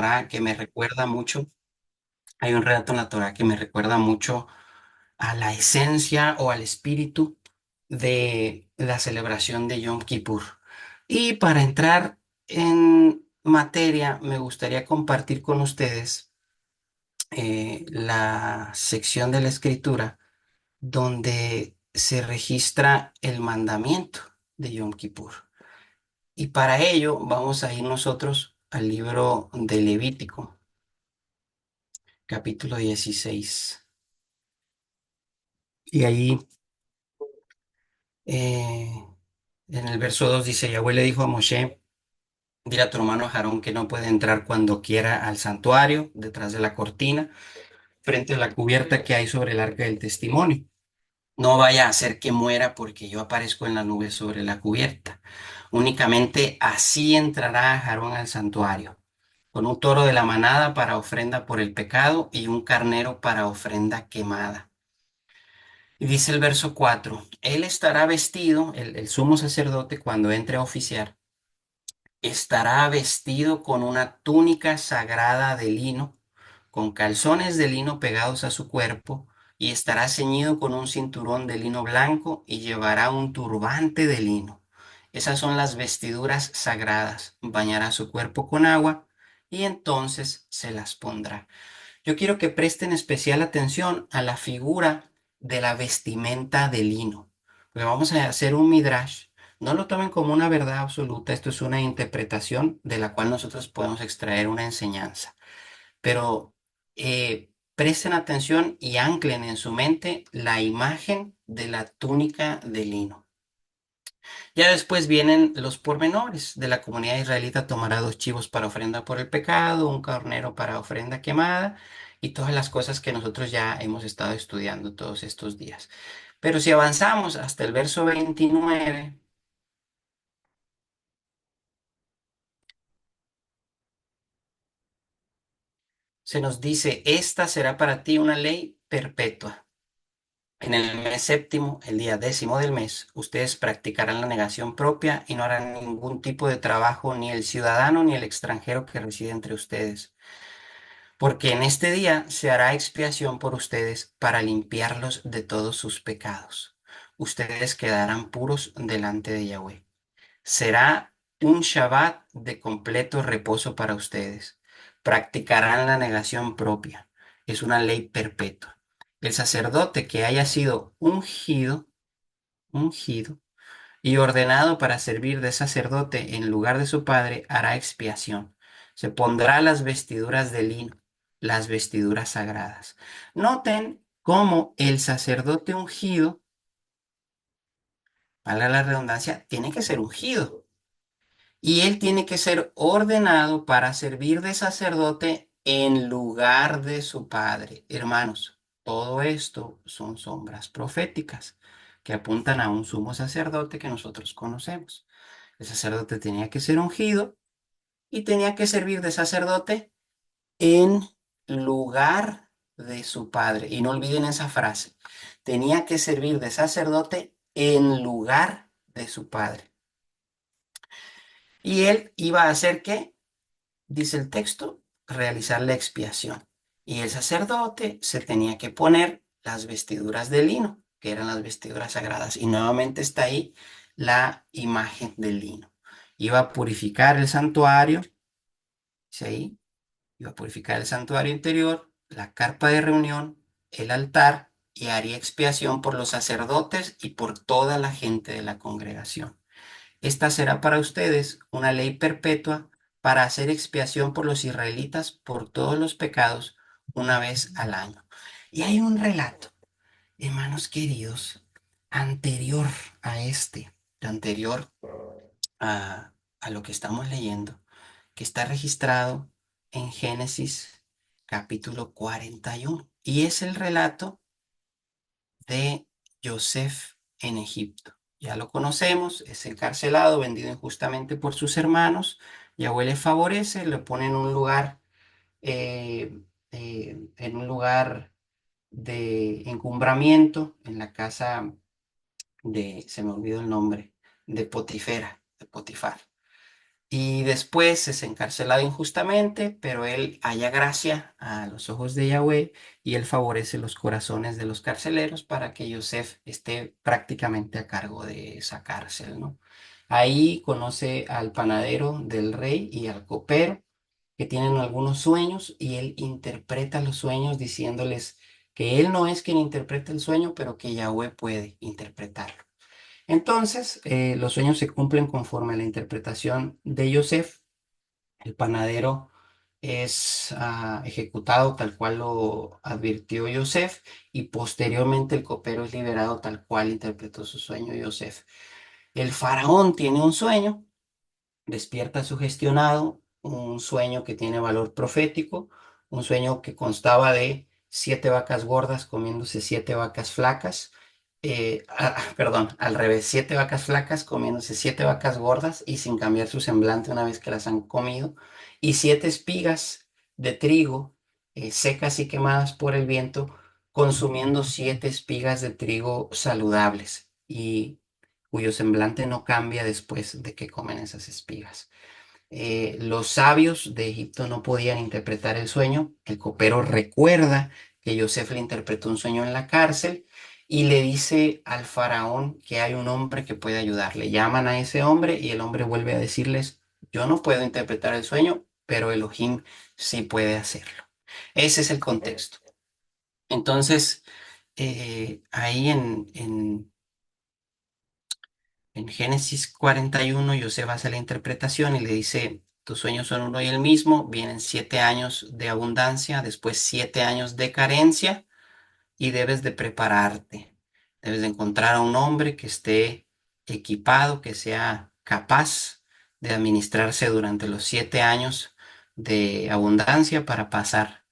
Torá que me recuerda mucho, hay un relato en la Torá que me recuerda mucho a la esencia o al espíritu de la celebración de Yom Kippur. Y para entrar en materia, me gustaría compartir con ustedes la sección de la escritura donde se registra el mandamiento de Yom Kippur. Y para ello vamos a ir nosotros al libro de Levítico, capítulo 16. Y ahí eh, en el verso 2 dice, Yahweh le dijo a Moshe, dile a tu hermano Aarón que no puede entrar cuando quiera al santuario, detrás de la cortina, frente a la cubierta que hay sobre el arca del testimonio. No vaya a hacer que muera porque yo aparezco en la nube sobre la cubierta. Únicamente así entrará Aarón al santuario, con un toro de la manada para ofrenda por el pecado y un carnero para ofrenda quemada. Y dice el verso 4: él estará vestido, el sumo sacerdote, cuando entre a oficiar, estará vestido con una túnica sagrada de lino, con calzones de lino pegados a su cuerpo, y estará ceñido con un cinturón de lino blanco y llevará un turbante de lino. Esas son las vestiduras sagradas. Bañará su cuerpo con agua y entonces se las pondrá. Yo quiero que presten especial atención a la figura de la vestimenta de lino, porque vamos a hacer un midrash. No lo tomen como una verdad absoluta, esto es una interpretación de la cual nosotros podemos extraer una enseñanza. Pero presten atención y anclen en su mente la imagen de la túnica de lino. Ya después vienen los pormenores. De la comunidad israelita tomará 2 chivos para ofrenda por el pecado, un carnero para ofrenda quemada y todas las cosas que nosotros ya hemos estado estudiando todos estos días. Pero si avanzamos hasta el verso 29, se nos dice, esta será para ti una ley perpetua. En el mes séptimo, el día 10º del mes, ustedes practicarán la negación propia y no harán ningún tipo de trabajo, ni el ciudadano ni el extranjero que reside entre ustedes, porque en este día se hará expiación por ustedes para limpiarlos de todos sus pecados. Ustedes quedarán puros delante de Yahweh. Será un Shabbat de completo reposo para ustedes. Practicarán la negación propia. Es una ley perpetua. El sacerdote que haya sido ungido y ordenado para servir de sacerdote en lugar de su padre, hará expiación. Se pondrá las vestiduras de lino, las vestiduras sagradas. Noten cómo el sacerdote ungido, valga la redundancia, tiene que ser ungido. Y él tiene que ser ordenado para servir de sacerdote en lugar de su padre. Hermanos, todo esto son sombras proféticas que apuntan a un sumo sacerdote que nosotros conocemos. El sacerdote tenía que ser ungido y tenía que servir de sacerdote en lugar de su padre. Y no olviden esa frase. Tenía que servir de sacerdote en lugar de su padre. Y él iba a hacer ¿qué? Dice el texto, realizar la expiación. Y el sacerdote se tenía que poner las vestiduras de lino, que eran las vestiduras sagradas. Y nuevamente está ahí la imagen del lino. Iba a purificar el santuario, dice ahí, iba a purificar el santuario interior, la carpa de reunión, el altar, y haría expiación por los sacerdotes y por toda la gente de la congregación. Esta será para ustedes una ley perpetua para hacer expiación por los israelitas por todos los pecados una vez al año. Y hay un relato, hermanos queridos, anterior a este, anterior a lo que estamos leyendo, que está registrado en Génesis capítulo 41. Y es el relato de Yosef en Egipto. Ya lo conocemos, es encarcelado, vendido injustamente por sus hermanos. Yahweh le favorece, lo pone eh, en un lugar de encumbramiento en la casa se me olvidó el nombre, de Potifera, de Potifar. y después es encarcelado injustamente, pero él halla gracia a los ojos de Yahweh y él favorece los corazones de los carceleros para que Yosef esté prácticamente a cargo de esa cárcel, ¿no? Ahí conoce al panadero del rey y al copero que tienen algunos sueños y él interpreta los sueños diciéndoles que él no es quien interpreta el sueño, pero que Yahweh puede interpretarlo. Entonces, los sueños se cumplen conforme a la interpretación de Yosef. El panadero es ejecutado tal cual lo advirtió Yosef y posteriormente el copero es liberado tal cual interpretó su sueño Yosef. El faraón tiene un sueño, despierta sugestionado, un sueño que tiene valor profético, un sueño que constaba de 7 vacas gordas comiéndose 7 vacas flacas, perdón, al revés, 7 vacas flacas comiéndose 7 vacas gordas y sin cambiar su semblante una vez que las han comido, y 7 espigas de trigo secas y quemadas por el viento, consumiendo 7 espigas de trigo saludables y cuyo semblante no cambia después de que comen esas espigas. Los sabios de Egipto no podían interpretar el sueño. El copero recuerda que Yosef le interpretó un sueño en la cárcel y le dice al faraón que hay un hombre que puede ayudarle. Llaman a ese hombre y el hombre vuelve a decirles, yo no puedo interpretar el sueño, pero Elohim sí puede hacerlo. Ese es el contexto. Entonces, ahí en Génesis 41, Yosef hace la interpretación y le dice, tus sueños son uno y el mismo, vienen 7 años de abundancia, después 7 años de carencia y debes de prepararte. Debes de encontrar a un hombre que esté equipado, que sea capaz de administrarse durante los 7 años de abundancia para pasar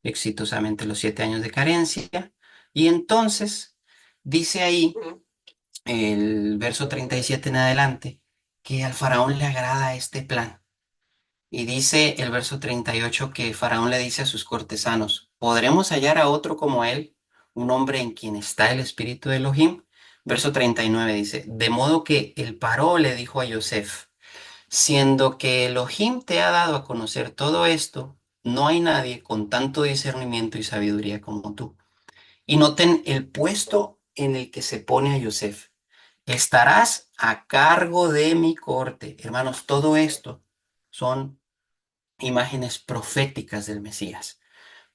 exitosamente los 7 años de carencia. Y entonces dice ahí el verso 37 en adelante, que al faraón le agrada este plan. Y dice el verso 38 que Faraón le dice a sus cortesanos, ¿podremos hallar a otro como él, un hombre en quien está el espíritu de Elohim? Verso 39 dice, de modo que el Paró le dijo a Yosef, siendo que Elohim te ha dado a conocer todo esto, no hay nadie con tanto discernimiento y sabiduría como tú. Y noten el puesto en el que se pone a Yosef. Estarás a cargo de mi corte. Hermanos, todo esto son imágenes proféticas del Mesías.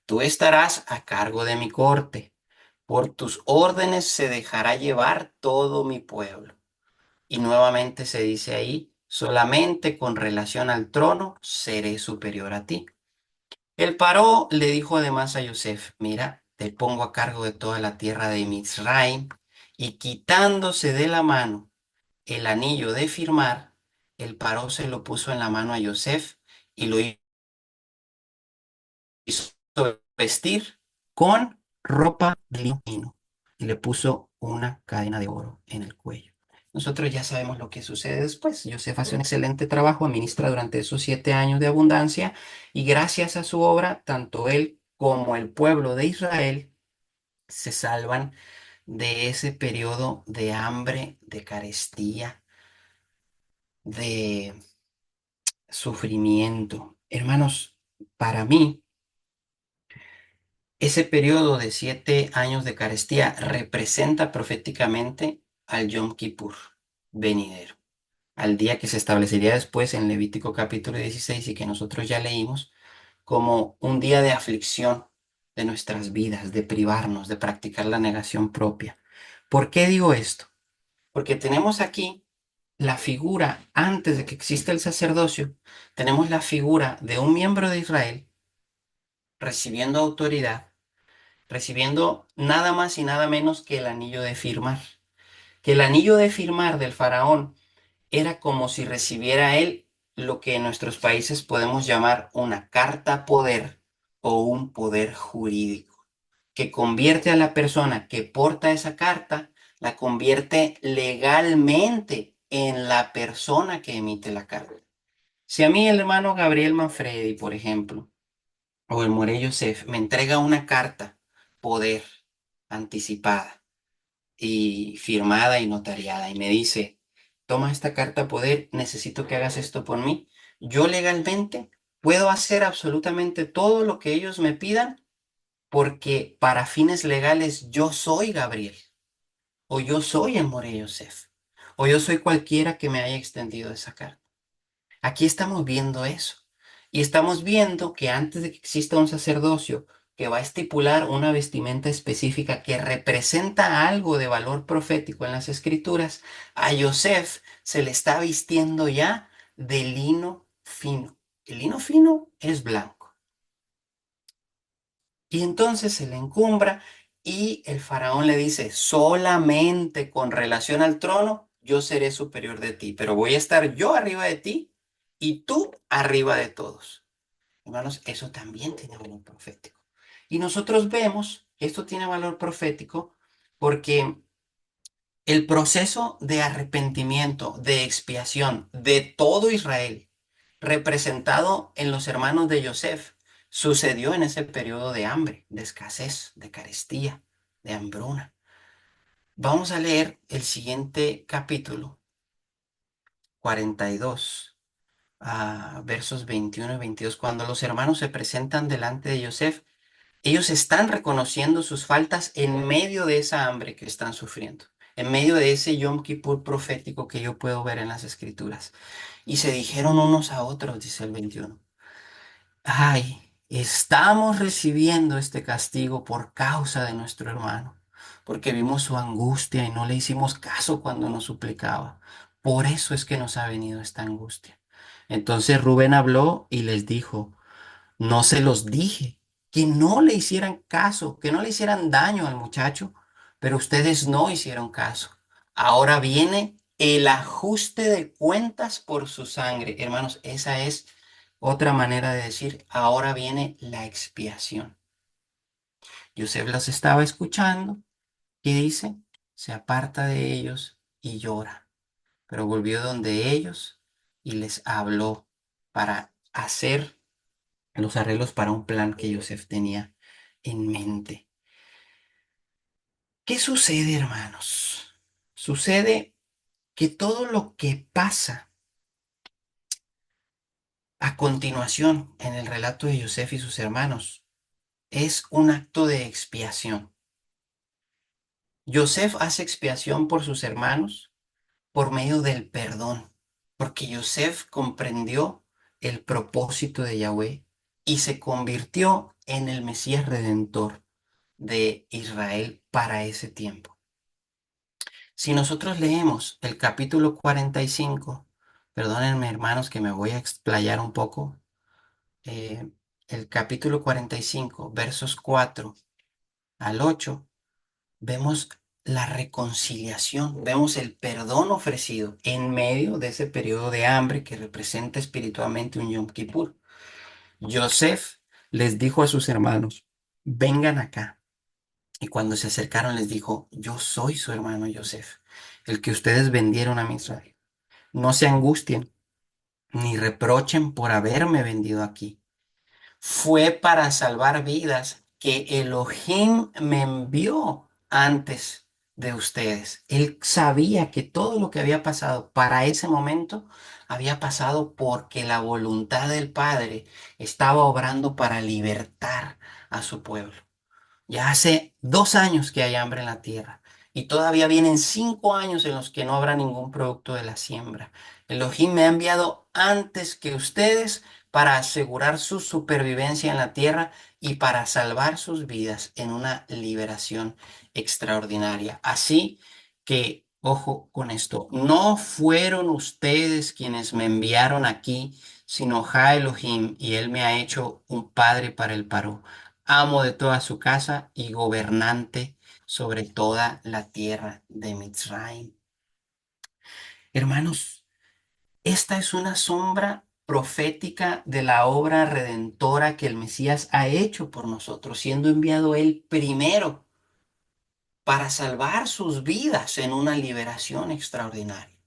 Tú estarás a cargo de mi corte. Por tus órdenes se dejará llevar todo mi pueblo. Y nuevamente se dice ahí, solamente con relación al trono seré superior a ti. El Paró le dijo además a Yosef, mira, te pongo a cargo de toda la tierra de Mizraim, y quitándose de la mano el anillo de firmar, el Paró se lo puso en la mano a Yosef y lo hizo vestir con ropa de lino fino y le puso una cadena de oro en el cuello. Nosotros ya sabemos lo que sucede después. Yosef hace un excelente trabajo, administra durante esos 7 años de abundancia y gracias a su obra, tanto él como el pueblo de Israel se salvan de ese periodo de hambre, de carestía, de sufrimiento. Hermanos, para mí, ese periodo de 7 años de carestía representa proféticamente al Yom Kippur venidero, al día que se establecería después en Levítico capítulo 16 y que nosotros ya leímos, como un día de aflicción de nuestras vidas, de privarnos, de practicar la negación propia. ¿Por qué digo esto? Porque tenemos aquí la figura, antes de que exista el sacerdocio, tenemos la figura de un miembro de Israel recibiendo autoridad, recibiendo nada más y nada menos que el anillo de firmar. Que el anillo de firmar del faraón era como si recibiera él lo que en nuestros países podemos llamar una carta poder o un poder jurídico, que convierte a la persona que porta esa carta, la convierte legalmente en la persona que emite la carta. Si a mí el hermano Gabriel Manfredi, por ejemplo, o el Morey Joseph me entrega una carta poder anticipada y firmada y notariada y me dice, toma esta carta poder, necesito que hagas esto por mí. Yo legalmente puedo hacer absolutamente todo lo que ellos me pidan porque para fines legales yo soy Gabriel, o yo soy el More Yosef, o yo soy cualquiera que me haya extendido esa carta. Aquí estamos viendo eso. Y estamos viendo que antes de que exista un sacerdocio que va a estipular una vestimenta específica que representa algo de valor profético en las escrituras, a Yosef se le está vistiendo ya de lino fino. El lino fino es blanco. Y entonces se le encumbra y el faraón le dice, solamente con relación al trono, yo seré superior de ti, pero voy a estar yo arriba de ti y tú arriba de todos. Hermanos, eso también tiene valor profético. Y nosotros vemos que esto tiene valor profético porque el proceso de arrepentimiento, de expiación de todo Israel, representado en los hermanos de Yosef, sucedió en ese periodo de hambre, de escasez, de carestía, de hambruna. Vamos a leer el siguiente capítulo, 42, versos 21 y 22. Cuando los hermanos se presentan delante de Yosef, ellos están reconociendo sus faltas en medio de esa hambre que están sufriendo, en medio de ese Yom Kippur profético que yo puedo ver en las escrituras. Y se dijeron unos a otros, dice el 21, ay, estamos recibiendo este castigo por causa de nuestro hermano, porque vimos su angustia y no le hicimos caso cuando nos suplicaba. Por eso es que nos ha venido esta angustia. Entonces Rubén habló y les dijo, no se los dije, que no le hicieran caso, que no le hicieran daño al muchacho, pero ustedes no hicieron caso. Ahora viene el ajuste de cuentas por su sangre. Hermanos, esa es otra manera de decir, ahora viene la expiación. Yosef los estaba escuchando y dice, se aparta de ellos y llora, pero volvió donde ellos y les habló para hacer los arreglos para un plan que Joseph tenía en mente. ¿Qué sucede, hermanos? Sucede que todo lo que pasa a continuación en el relato de Joseph y sus hermanos es un acto de expiación. Joseph hace expiación por sus hermanos por medio del perdón, porque Joseph comprendió el propósito de Yahweh y se convirtió en el Mesías Redentor de Israel para ese tiempo. Si nosotros leemos el capítulo 45, perdónenme hermanos que me voy a explayar un poco, eh, el capítulo 45, versos 4 al 8, vemos la reconciliación, vemos el perdón ofrecido en medio de ese periodo de hambre que representa espiritualmente un Yom Kippur. Yosef les dijo a sus hermanos, vengan acá. Y cuando se acercaron les dijo, yo soy su hermano Yosef, el que ustedes vendieron a Israel. No se angustien ni reprochen por haberme vendido aquí. Fue para salvar vidas que Elohim me envió antes de ustedes. Él sabía que todo lo que había pasado para ese momento había pasado porque la voluntad del Padre estaba obrando para libertar a su pueblo. Ya hace 2 años que hay hambre en la tierra y todavía vienen 5 años en los que no habrá ningún producto de la siembra. Elohim me ha enviado antes que ustedes para asegurar su supervivencia en la tierra y para salvar sus vidas en una liberación extraordinaria. Así que, ojo con esto, no fueron ustedes quienes me enviaron aquí, sino Ja Elohim, y él me ha hecho un padre para el Paró, amo de toda su casa y gobernante sobre toda la tierra de Mitzrayim. Hermanos, esta es una sombra profética de la obra redentora que el Mesías ha hecho por nosotros, siendo enviado él primero para salvar sus vidas en una liberación extraordinaria.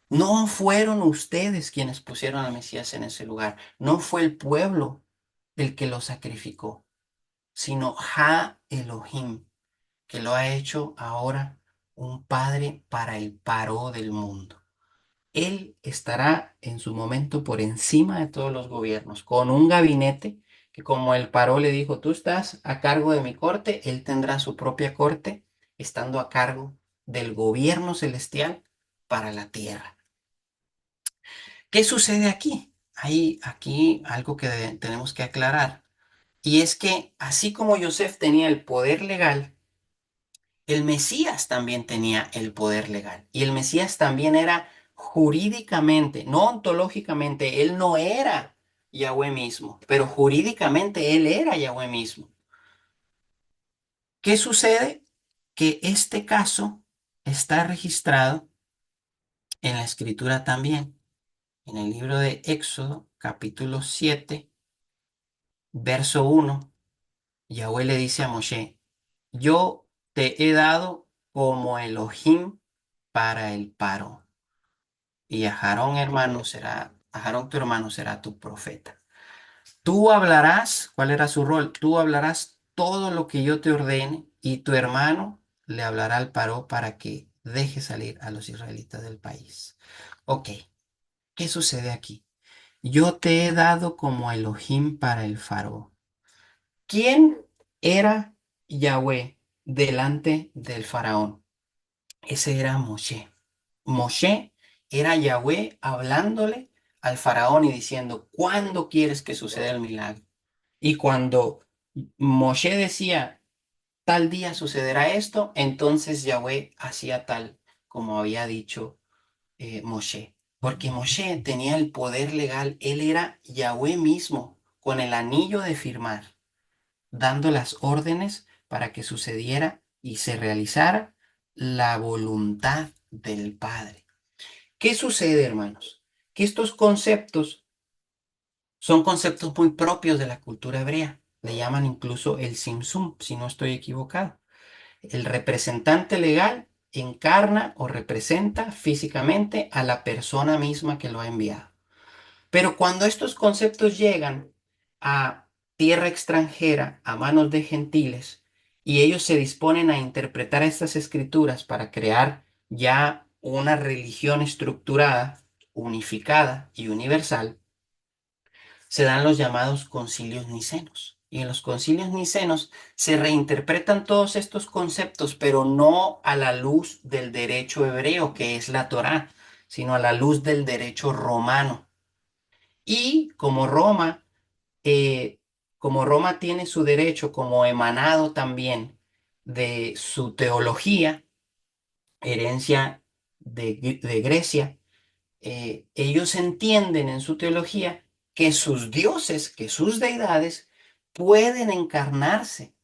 No fueron ustedes quienes pusieron al Mesías en ese lugar, no fue el pueblo el que lo sacrificó, sino Ha Elohim, que lo ha hecho ahora un padre para el paró del mundo. él estará en su momento por encima de todos los gobiernos, con un gabinete que como el Paró le dijo, tú estás a cargo de mi corte, él tendrá su propia corte, estando a cargo del gobierno celestial para la tierra. ¿Qué sucede aquí? Hay aquí algo que tenemos que aclarar, y es que así como Yosef tenía el poder legal, el Mesías también tenía el poder legal y el Mesías también era jurídicamente, no ontológicamente, él no era Yahweh mismo, pero jurídicamente él era Yahweh mismo. ¿Qué sucede? Que este caso está registrado en la escritura también, en el libro de Éxodo, capítulo 7, verso 1. Yahweh le dice a Moshe, yo te he dado como Elohim para el paro. Y a Aarón, hermano, será, a Aarón tu hermano será tu profeta. Tú hablarás, ¿cuál era su rol? Tú hablarás todo lo que yo te ordene y tu hermano le hablará al Paró para que deje salir a los israelitas del país. Ok, ¿qué sucede aquí? Yo te he dado como Elohim para el Faraón. ¿Quién era Yahweh delante del faraón? Ese era Moshe. Moshe era Yahweh hablándole al faraón y diciendo, ¿cuándo quieres que suceda el milagro? Y cuando Moshe decía, tal día sucederá esto, entonces Yahweh hacía tal como había dicho Moshe. Porque Moshe tenía el poder legal, él era Yahweh mismo, con el anillo de firmar, dando las órdenes para que sucediera y se realizara la voluntad del Padre. ¿Qué sucede, hermanos? Que estos conceptos son conceptos muy propios de la cultura hebrea. Le llaman incluso el simsum, si no estoy equivocado. El representante legal encarna o representa físicamente a la persona misma que lo ha enviado. Pero cuando estos conceptos llegan a tierra extranjera, a manos de gentiles, y ellos se disponen a interpretar estas escrituras para crear ya una religión estructurada, unificada y universal, se dan los llamados concilios nicenos. Y en los concilios nicenos se reinterpretan todos estos conceptos, pero no a la luz del derecho hebreo, que es la Torá, sino a la luz del derecho romano. Y eh, como Roma tiene su derecho como emanado también de su teología, herencia de Grecia, ellos entienden en su teología que sus dioses, que sus deidades pueden encarnarse,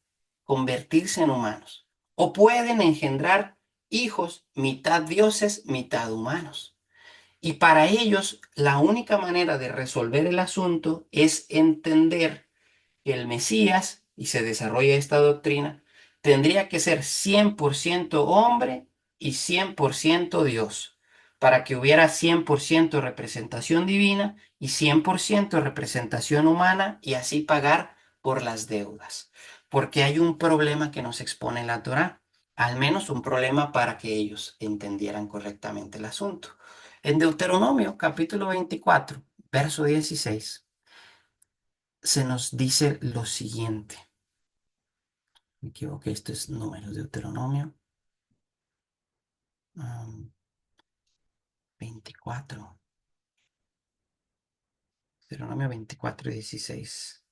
convertirse en humanos, o pueden engendrar hijos, mitad dioses, mitad humanos. Y para ellos, la única manera de resolver el asunto es entender que el Mesías, y se desarrolla esta doctrina, tendría que ser 100% hombre y 100% Dios, para que hubiera 100% representación divina y 100% representación humana y así pagar por las deudas. Porque hay un problema que nos expone la Torá, al menos un problema para que ellos entendieran correctamente el asunto. En Deuteronomio capítulo 24, verso 16 se nos dice lo siguiente. Me equivoqué, esto es Números, Deuteronomio 24. Deuteronomio 24 y 16.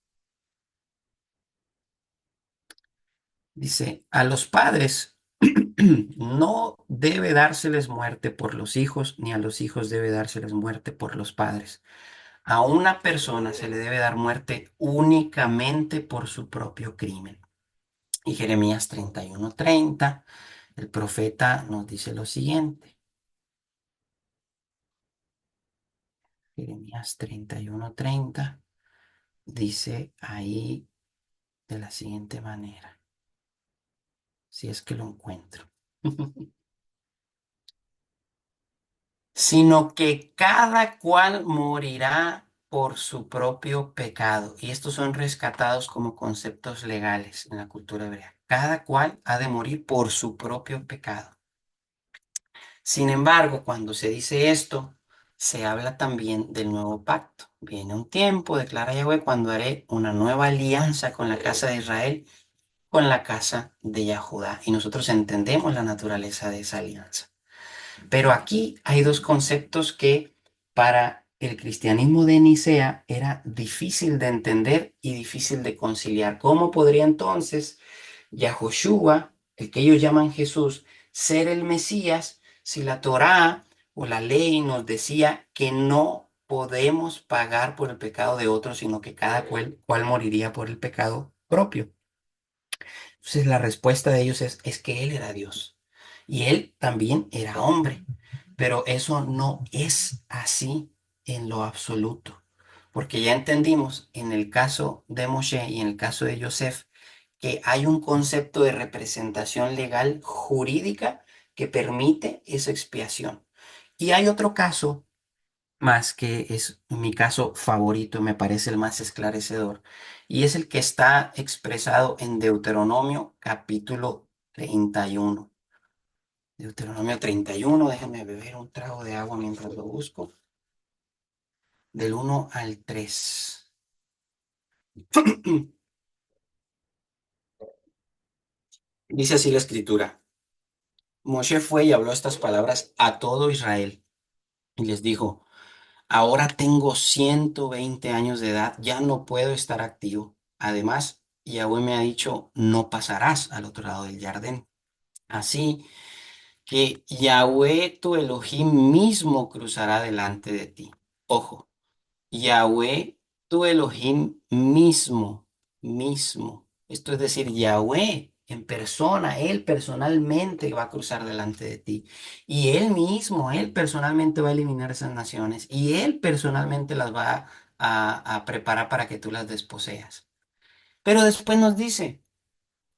Dice, a los padres no debe dárseles muerte por los hijos, ni a los hijos debe dárseles muerte por los padres. A una persona se le debe dar muerte únicamente por su propio crimen. Y Jeremías 31:30, el profeta nos dice lo siguiente. Jeremías 31:30 dice ahí de la siguiente manera, si es que lo encuentro. Sino que cada cual morirá por su propio pecado. Y estos son rescatados como conceptos legales en la cultura hebrea. Cada cual ha de morir por su propio pecado. Sin embargo, cuando se dice esto, se habla también del nuevo pacto. Viene un tiempo, declara Yahweh, cuando haré una nueva alianza con la casa de Israel, con la casa de Judá. Y nosotros entendemos la naturaleza de esa alianza. Pero aquí hay dos conceptos que para el cristianismo de Nicea era difícil de entender y difícil de conciliar. ¿Cómo podría entonces Yahoshua, el que ellos llaman Jesús, ser el Mesías si la Torá o la ley nos decía que no podemos pagar por el pecado de otros, sino que cada cual moriría por el pecado propio? Entonces la respuesta de ellos es que Él era Dios y Él también era hombre, pero eso no es así en lo absoluto, porque ya entendimos en el caso de Moshe y en el caso de Yosef que hay un concepto de representación legal jurídica que permite esa expiación. Y hay otro caso más que es mi caso favorito, me parece el más esclarecedor, y es el que está expresado en Deuteronomio capítulo 31. Deuteronomio 31, déjame beber un trago de agua mientras lo busco, del 1 al 3. Dice así la escritura. Moshe fue y habló estas palabras a todo Israel y les dijo, ahora tengo 120 años de edad, ya no puedo estar activo. Además, Yahweh me ha dicho, no pasarás al otro lado del Jardín. Así que Yahweh tu Elohim mismo cruzará delante de ti. Ojo, Yahweh tu Elohim mismo. Esto es decir, Yahweh en persona, Él personalmente va a cruzar delante de ti. Y Él mismo, Él personalmente va a eliminar esas naciones. Y Él personalmente las va a preparar para que tú las desposeas. Pero después nos dice,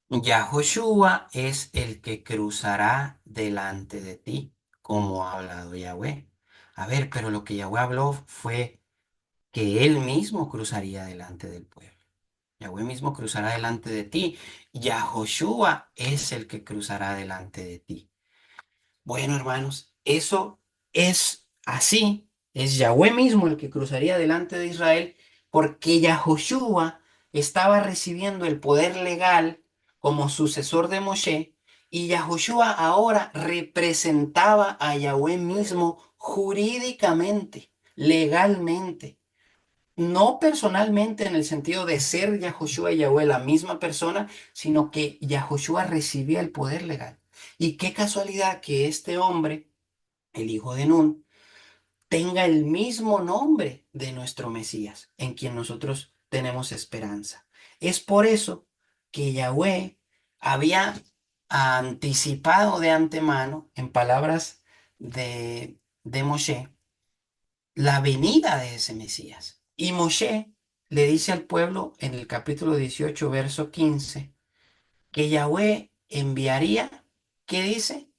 Yahoshua es el que cruzará delante de ti, como ha hablado Yahweh. A ver, pero lo que Yahweh habló fue que él mismo cruzaría delante del pueblo. Yahweh mismo cruzará delante de ti. Yahoshua es el que cruzará delante de ti. Bueno, hermanos, eso es así. Es Yahweh mismo el que cruzaría delante de Israel porque Yahoshua estaba recibiendo el poder legal como sucesor de Moshe y Yahoshua ahora representaba a Yahweh mismo jurídicamente, legalmente. No personalmente en el sentido de ser Yahoshua y Yahweh la misma persona, sino que Yahoshua recibía el poder legal. Y qué casualidad que este hombre, el hijo de Nun, tenga el mismo nombre de nuestro Mesías, en quien nosotros tenemos esperanza. Es por eso que Yahweh había anticipado de antemano, en palabras de Moshe, la venida de ese Mesías. Y Moshe le dice al pueblo en el capítulo 18 verso 15 que Yahweh enviaría, ¿qué dice?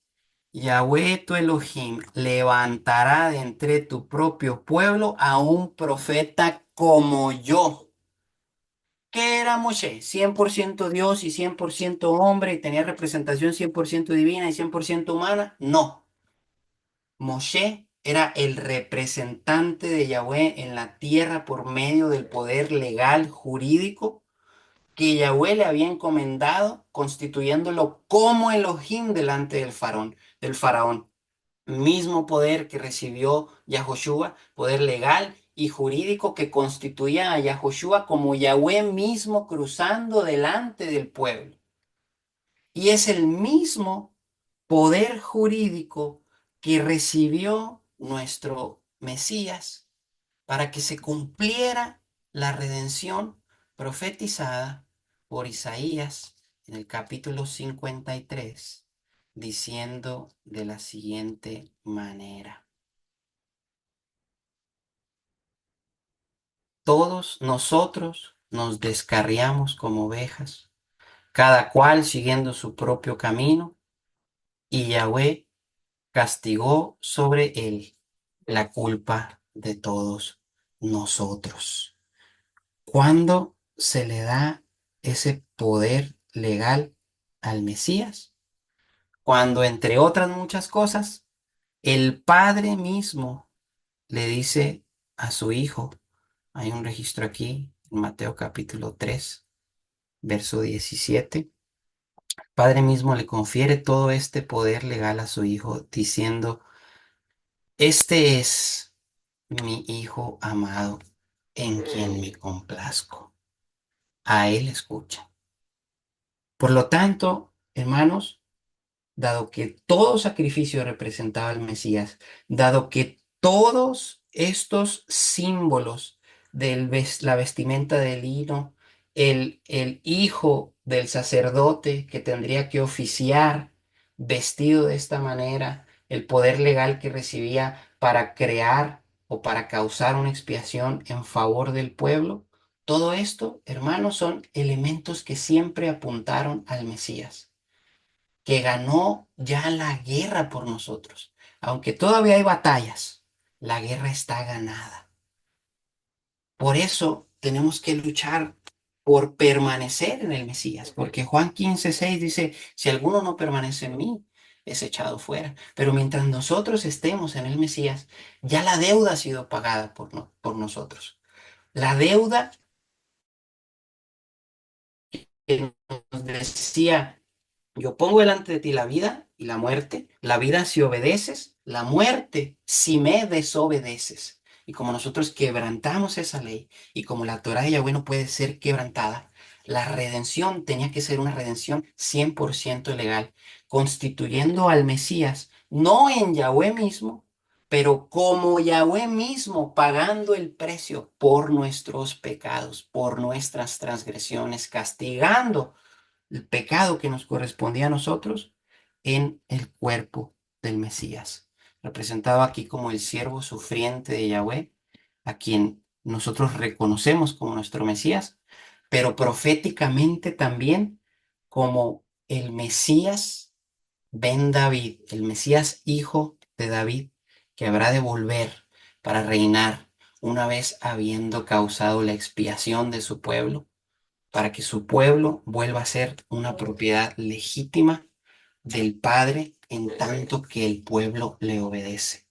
Yahweh tu Elohim levantará de entre tu propio pueblo a un profeta como yo. ¿Qué era Moshe? 100% Dios y 100% hombre y tenía representación 100% divina y 100% humana. No. Moshe era el representante de Yahweh en la tierra por medio del poder legal jurídico que Yahweh le había encomendado, constituyéndolo como Elohim delante del faraón. Mismo poder que recibió Yahoshua, poder legal y jurídico que constituía a Yahoshua como Yahweh mismo cruzando delante del pueblo. Y es el mismo poder jurídico que recibió nuestro Mesías para que se cumpliera la redención profetizada por Isaías en el capítulo 53, diciendo de la siguiente manera: todos nosotros nos descarriamos como ovejas, cada cual siguiendo su propio camino, y Yahweh castigó sobre él la culpa de todos nosotros. ¿Cuándo se le da ese poder legal al Mesías? Cuando, entre otras muchas cosas, el Padre mismo le dice a su hijo, hay un registro aquí en Mateo capítulo 3 verso 17. Padre mismo le confiere todo este poder legal a su hijo, diciendo, este es mi hijo amado, en quien me complazco. A él escucha. Por lo tanto, hermanos, dado que todo sacrificio representaba al Mesías, dado que todos estos símbolos la vestimenta de lino, el hijo del sacerdote que tendría que oficiar vestido de esta manera, el poder legal que recibía para crear o para causar una expiación en favor del pueblo, todo esto, hermanos, son elementos que siempre apuntaron al Mesías que ganó ya la guerra por nosotros. Aunque todavía hay batallas, la guerra está ganada. Por eso tenemos que luchar por permanecer en el Mesías, porque Juan 15:6 dice, si alguno no permanece en mí, es echado fuera. Pero mientras nosotros estemos en el Mesías, ya la deuda ha sido pagada por nosotros. La deuda que nos decía, yo pongo delante de ti la vida y la muerte, la vida si obedeces, la muerte si me desobedeces. Y como nosotros quebrantamos esa ley y como la Torah de Yahweh no puede ser quebrantada, la redención tenía que ser una redención 100% legal, constituyendo al Mesías, no en Yahweh mismo, pero como Yahweh mismo pagando el precio por nuestros pecados, por nuestras transgresiones, castigando el pecado que nos correspondía a nosotros en el cuerpo del Mesías, representado aquí como el siervo sufriente de Yahweh, a quien nosotros reconocemos como nuestro Mesías, pero proféticamente también como el Mesías Ben David, el Mesías hijo de David, que habrá de volver para reinar una vez habiendo causado la expiación de su pueblo para que su pueblo vuelva a ser una propiedad legítima del Padre en tanto que el pueblo le obedece.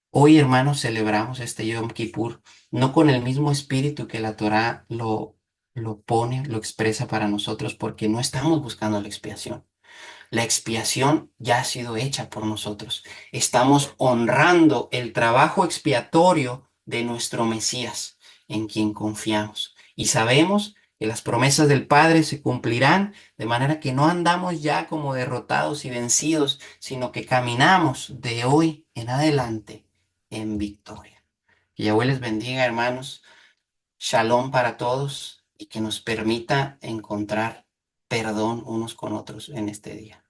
Hoy, hermanos, celebramos este Yom Kippur no con el mismo espíritu que la Torá lo pone, lo expresa para nosotros, porque no estamos buscando la expiación. La expiación ya ha sido hecha por nosotros. Estamos honrando el trabajo expiatorio de nuestro Mesías, en quien confiamos. Y sabemos que las promesas del Padre se cumplirán, de manera que no andamos ya como derrotados y vencidos, sino que caminamos de hoy en adelante en victoria. Que Yahweh les bendiga, hermanos. Shalom para todos y que nos permita encontrar perdón unos con otros en este día.